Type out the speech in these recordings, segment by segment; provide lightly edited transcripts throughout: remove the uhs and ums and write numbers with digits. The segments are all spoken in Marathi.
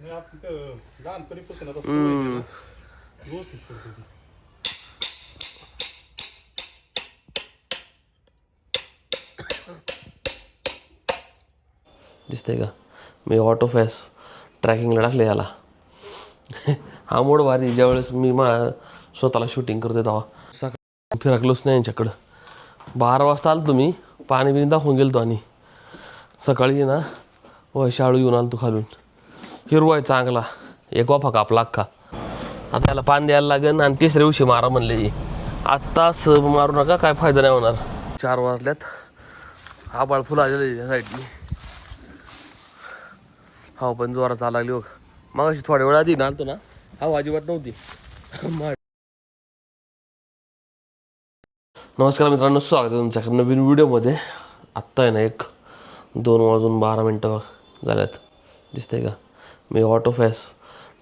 हे आपण तर लहानपणीपासून आता सवय आहे ना, व्यवस्थित करतो ती. दिसतंय का? मी ऑटो फॅस ट्रॅकिंगला टाकले याला. हा मोड भारी. ज्यावेळेस मी स्वतःला शूटिंग करतो तेव्हा सकाळी फिरकलोच नाही यांच्याकडं. 12 वाजता आलो तुम्ही, पाणी बिणी दाखवून गेलो आणि सकाळी ना शाळू घेऊन आलो तू खालून. हिरवा आहे चांगला, एक वाफा कापला अख्खा. आता याला पाणी द्यायला लागेल आणि तिसऱ्या दिवशी मारा म्हणले. आत्ताच मारू नका, काय फायदा नाही होणार. 4 वाजल्यात. आबाळ फुलं आलेलं आहे त्या साईडनी. हा पण जोरात चाला लागली बघ. मग अशी थोड्या वेळा आधी आलतो ना, हा अजिबात नव्हती. नमस्कार मित्रांनो, स्वागत आहे तुमच्या नवीन व्हिडिओमध्ये. आत्ता आहे ना 2:12 झाल्यात. दिसतंय का? मी ऑटो फॅस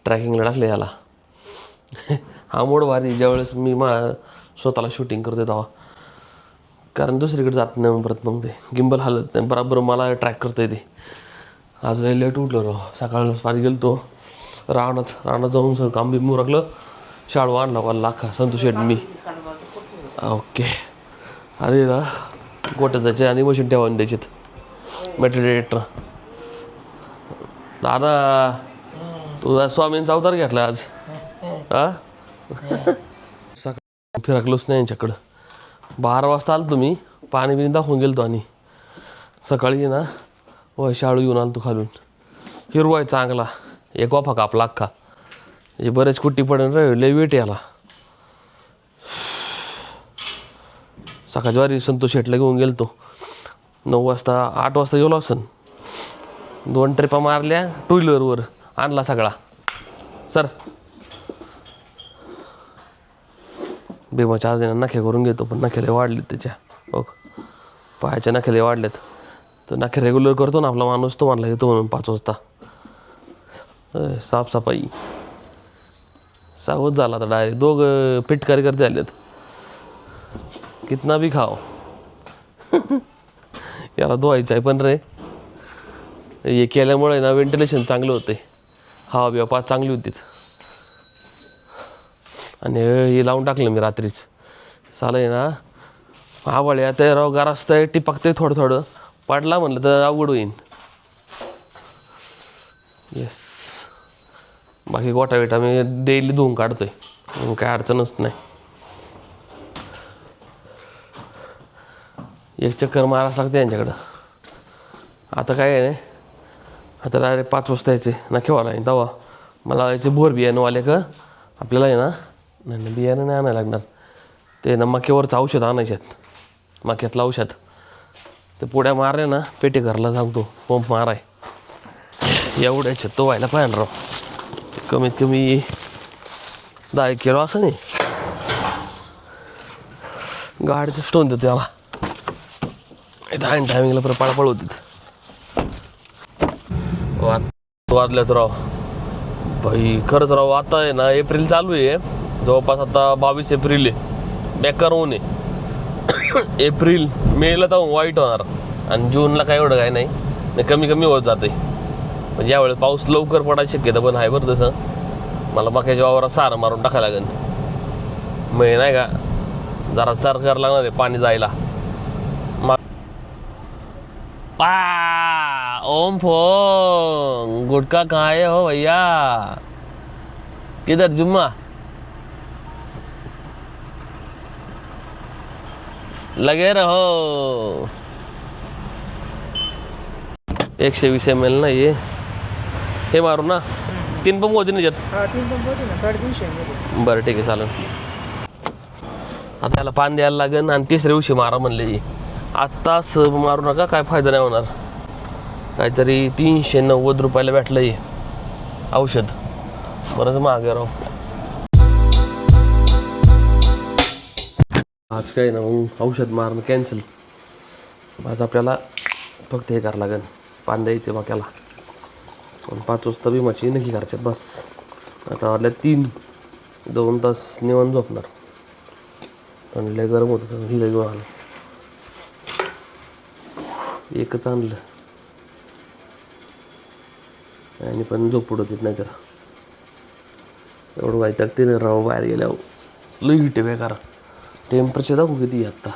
ट्रॅकिंगला टाकले याला. हा मोड भारी. ज्यावेळेस मी स्वतःला शूटिंग करतो तेव्हा, कारण दुसरीकडे जात नाही परत. मग ते गिंबल हालत नाही, बरोबर मला ट्रॅक करता येते. आज लय लेट उठलो राव. सकाळ पारी गेलो तो रानात जाऊन सगळं काम बी मुरकलं. शाळू आणला वाला लाखा संतोष शेट मी. ओके. अरे ना गोट्यात जायचे आणि मशीन ठेवायला द्यायचेत मेट्रिडेटर. दादा तुझा स्वामींचा अवतार घेतला आज. हा सकाळी फिरकलोच नाही यांच्याकडं. 12 वाजता आलो तुम्ही, पाणी बिणी दाखवून गेलो आणि सकाळी ना शाळू घेऊन आलो तू खालून. हिरवा आहे चांगला, एक वाफा कापला अख्खा. हे बरेच कुट्टी पडेल रे, लय वेट याला. सकाळच्या वारी संतोष शेटला घेऊन गेलो तो. 9 वाजता 8 वाजता गेलो असन. 2 ट्रिपा मारल्या टू व्हीलरवर, आणला सगळा. सर भीमाच्या आज नखे करून घेतो, पण नखेले वाढलेत त्याच्या. हो, पायाच्या नखेले वाढलेत. तर नखे रेग्युलर करतो ना आपला माणूस, तो म्हणला येतो म्हणून 5 वाजता. साफसफाई सावध झाला तर डायरेक्ट. दोघं पिटकारी करते आलेत. कितना बी खाओ. याला धुवायचं आहे पण रे. हे केल्यामुळे ना व्हेंटिलेशन चांगलं होते, हवा बिवा पाच चांगली होती. आणि हे लावून टाकलं मी रात्रीच. सालं आहे ना आवळ्या ते राव गारास्तंय टिपकते थोडं थोडं. पडला म्हणलं तर अवघड होईन. येस. बाकी गोटा बिटा मी डेली धुवून काढतोय, काय अडचणच नाही. एक चक्कर मारावं लागते यांच्याकडं. आता काय आहे, आता डायरेक्ट 5 वाजता यायचे नखेवाला आहे. तेव्हा मला यायचे बोर बियाणंवाले का आपल्याला आहे ना. नाही बियाणं नाही आणायला लागणार. ते ना मक्यावरचं औषध आणायच्यात, मक्यातलं औषध. ते पुड्या मारल्या ना पेटी घरला सांगतो पंप माराय. एवढ्याच्यात तो व्हायला पाहिजे राव. कमीत कमी 10 किलो असं नाही. गाडीचं स्टोन देतो त्याला. इथं टायमिंगला परत पळपळ होती. वाजल्यात राव भाई. खरंच राव, आता आहे ना एप्रिल चालू आहे जवळपास. आता 22 एप्रिल आहे. बेकार ऊन आहे. एप्रिल मेला तर वाईट होणार, आणि जूनला काय एवढं काय नाही, कमी कमी होत जाते. म्हणजे यावेळेस पाऊस लवकर पडायची शक्यता पण आहे बरं. तसं मला मक्याच्या वावरात सारं मारून टाकायला लागेल. मग नाही का जरा चार करायला लागणार आहे पाणी जायला. ओम फोंग गुटखा कहाँ है हो भैया, किधर जुम्मा लगे रहो. 120 ml ना हे मारू ना. 3 पंप होते ना त्याच्यात. 3 पंप होते ना, 350 बरं ठीक आहे चालेल. आता त्याला पाणी द्यायला लागेल आणि तिसऱ्या दिवशी मारा म्हणले. आत्ताच मारू नका, काय फायदा नाही होणार. काहीतरी 390 रुपयाला भेटलं हे औषध. बरंच महाग आहे राव. आज काय ना मग औषध मारणं कॅन्सल. आज आपल्याला फक्त हे करावं लागेल, पाणी द्यायचं मक्याला. 5 वाजता भीमाची नक्की करायच्यात बस. आता वाजल्या 3, 2 तास निवांत झोपणार. पण लय गरम होतं, हिला घेऊन आलं. एकच आणलं. आणि पण झोप उडत येत नाही तर एवढं व्हायचं ते राव बाहेर गेल्यावर लई हिट आहे बेकार. टेम्परेचर दाखवू किती आहे आत्ता.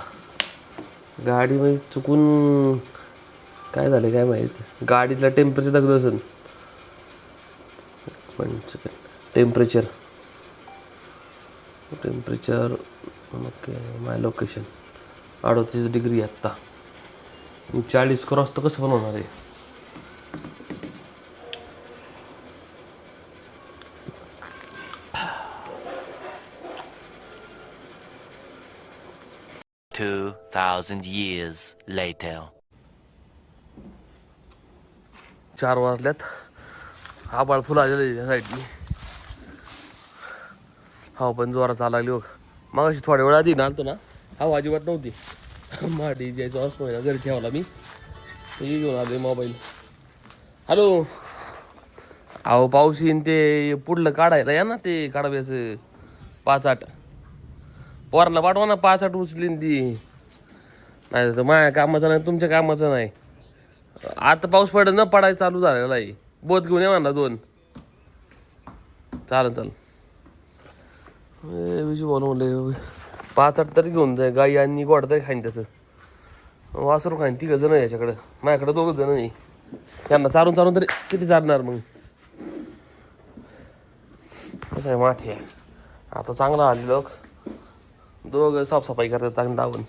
गाडीमध्ये चुकून काय झालं काय माहिती, गाडीतला टेम्परेचर दाखवत असेल. पण टेम्परेचर ओके माय लोकेशन 38 डिग्री आत्ता. 40 क्रॉस तर कसं पण होणार आहे. $2,000 years later. 4 वाजल्यात. आबाळ फुलं आलेलं आहे त्या साईडनी. हा पण जोरात चालायला लागली बघ. मग अशी थोड्या वेळ आधी नालतो ना हा अजिबात नव्हती. माडी जायचं असं ना घरी ठेवला मी घेऊन आले मोबाईल. हॅलो अहो पाऊस येईन ते पुढलं काढायला या ना ते काढाव्याचं 5-8 पोरांना पाठवा ना. 5-8 उचलीन ती. नाही तर माझ्या कामाचं नाही तुमच्या कामाचं नाही. आता पाऊस पडत न पडायला चालू झालेला आहे. बोत घेऊन ये म्हणा 2. चालेल विजू बोलवले 5-8 तरी घेऊन जाय. गाई आणि गोड तरी खाईन त्याचं. वासरू खाईन 3 जण आहे याच्याकडं. माझ्याकडे 2 जण नाही. त्यांना चारून तरी किती चालणार मग. कसं आहे माठी आहे आता चांगला आली लोक. 2 साफसफाई करतात चांगली दावून.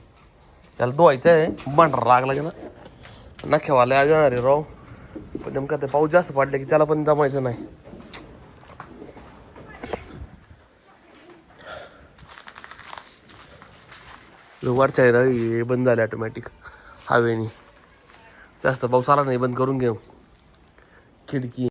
त्याला धुवायचं आहे. भांडरा लागला की ना नख्यावाला जाणार आहे राव. पण नेमका ते पाऊस जास्त पडले की त्याला पण जमायचं नाही. वरच्या आहे ना हे बंद झाले ऑटोमॅटिक हवेनी. जास्त पाऊस आला नाही बंद करून घेऊ खिडकी.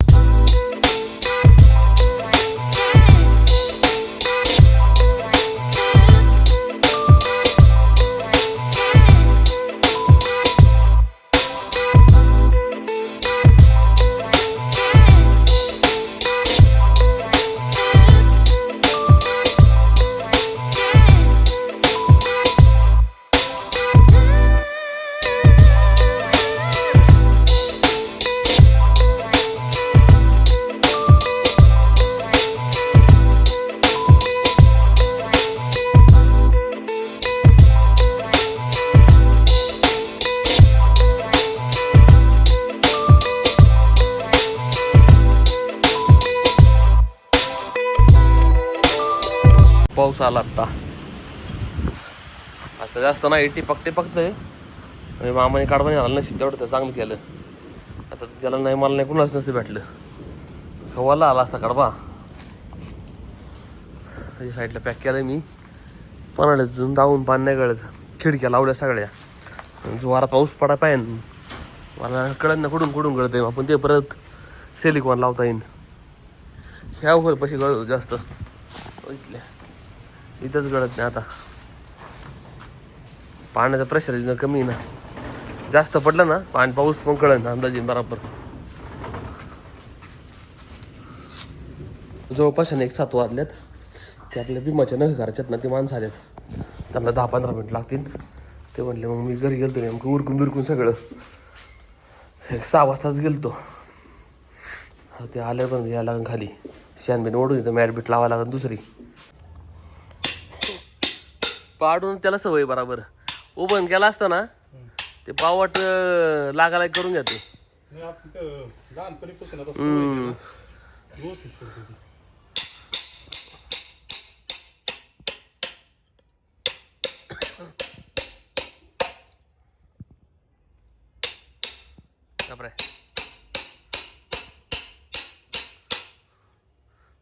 पाऊस आला आता जास्त नाही टिपकतंय. मामाने काढवा आला नशीब तेवढं तर चांगलं केलं. आता त्याला नाही मला नाही कुणाच नसतं भेटलं. खवाला आला असता काढवा. साईडला पॅक केलं मी. पन्हाळ्यातून धावून पाणी नाही गळत. खिडक्या लावल्या सगळ्या. जोरात पाऊस पडा पाहिजे. मला कळत ना कुठून गळत आहे. आपण ते परत सिलिकॉन लावता येईन. ह्या वगैरे पैसे गळत जास्त इथल्या इथंच गळत नाही. आता पाण्याचं प्रेशर कमी ना. जास्त पडलं ना पाणी पाऊस पण कळत ना अंदाजे बरोबर. जवळपास 1-7 वाजल्यात. ते आपल्या भीमाच्या नख घरच्यात ना ते माणसं आल्यात. त्यांना 10-15 मिनिट लागतील. ते म्हणले मग मी घरी गेलतो नेमकं उरकून सगळं 6 वाजताच गेलतो. ते आल्या पण यायला लागून खाली शानबीन ओढून येतं. मॅट लावायला लागून दुसरी पाडून त्याला सवय बराबर. उभं केला असता ना ते पावट लागायला करून घेते. लहानपणीपासून आता सवय आहे ना, व्यवस्थित पडते ती.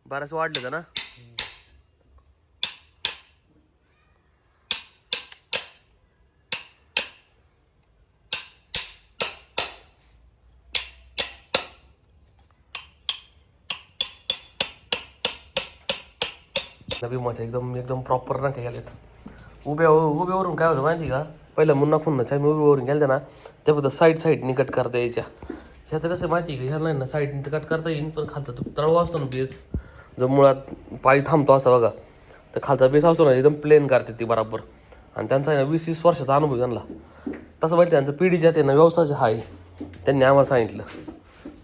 बरंच वाढलं का ना. भीमाच्या एकदम प्रॉपर ना गेलेत. उभ्यावरून काय होतं माहिती का. पहिलं मुन्ना फुन्नाच्या मी उभ्यावरून गेलं ना ते फक्त साईडनी कट करता यायच्या. ह्याचं कसं माहिती आहे का ह्याला ना साईडनी तर कट करता येईल. पण खालचा तो तळवा असतो ना बेस जर मुळात पाय थांबतो असा बघा तर खालचा बेस असतो ना एकदम प्लेन करते ती बरोबर. आणि त्यांचा आहे ना 20-20 वर्षाचा अनुभव त्यांना. तसं माहिती त्यांचं पिढीच्या त्यांना व्यवसाय हा आहे त्यांनी आम्हाला सांगितलं.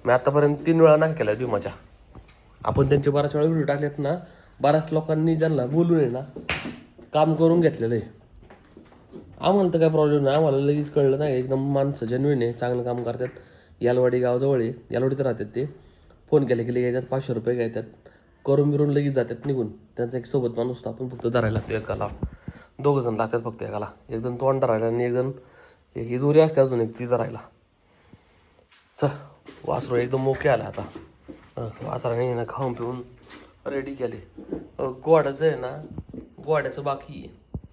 मी आतापर्यंत 3 वेळा नाही केल्या भीमाच्या. आपण त्यांचे बऱ्याच वेळा व्हिडिओ टाकलेत ना, बऱ्याच लोकांनी ज्यांना बोलून आहे ना काम करून घेतलेलं आहे. आम्हाला तर काय प्रॉब्लेम नाही, आम्हाला लगेच कळलं नाही. एकदम माणसं जेन्युइन आहे, चांगलं काम करतात. यालवाडी गावाजवळ आहे, यालवाडीत राहतात ते. फोन केले की येतात, 500 रुपये घेतात, करून बिरून लगेच जातात निघून. त्यांचा एक सोबत माणूस होता, आपण फक्त धरायला लागतो एकाला. 2 जण लागतात फक्त एकाला, एक जण तोंड धरायला आणि एक ही दोरी असते अजून एक ती धरायला. चल वासरू एकदम मोके आला आता. वासराने ना खाऊन पिऊन रेडी केले. गोड्याचं आहे ना, गोड्याचं बाकी आहे,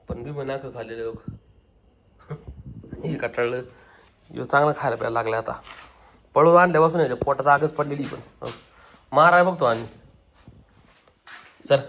पण मी म्हणा का खाल्लेलं लोक हे कटाळलं. चांगलं खायला प्यायला लागलं आता. पळून आणल्यापासून याच्या पोटात आगच पडलेली. पण माराय बघतो आम्ही. चल